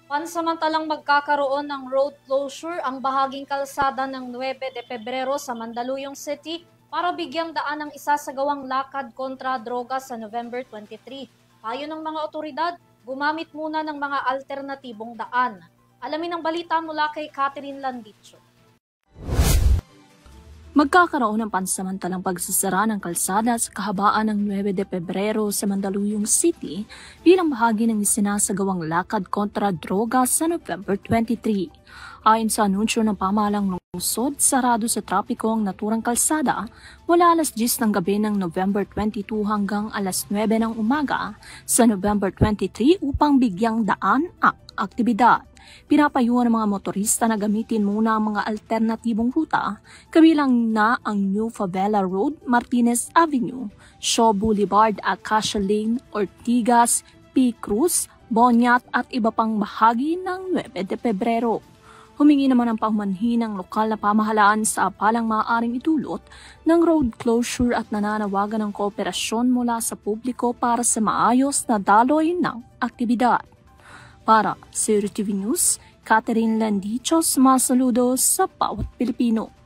Pansamantalang magkakaroon ng road closure ang bahaging kalsada ng 9 de Pebrero sa Mandaluyong City para bigyang daan ang isasagawang lakad kontra droga sa November 23. Payo ng mga otoridad, gumamit muna ng mga alternatibong daan. Alamin ang balita mula kay Catherine Landicho. Magkakaroon ng pansamantalang pagsasara ng kalsada sa kahabaan ng 9 de Pebrero sa Mandaluyong City bilang bahagi ng isinasagawang lakad kontra droga sa November 23. Ayon sa anunsyo ng pamahalang lungsod, sarado sa trapiko ang naturang kalsada mula alas 10 ng gabi ng November 22 hanggang alas 9 ng umaga sa November 23 upang bigyang daan ang aktibidad. Pinapayuhan ng mga motorista na gamitin muna ang mga alternatibong ruta, kabilang na ang New Favela Road, Martinez Avenue, Shaw Boulevard, Acacia Lane, Ortigas, P. Cruz, Bonyat at iba pang bahagi ng 9 de Pebrero. Humingi naman ang paumanhin ng lokal na pamahalaan sa apalang maaaring itulot ng road closure at nananawagan ng kooperasyon mula sa publiko para sa maayos na daloy ng aktibidad. Para sa RTV News, Catherine Landicho, sumasaludo sa bawat Pilipino.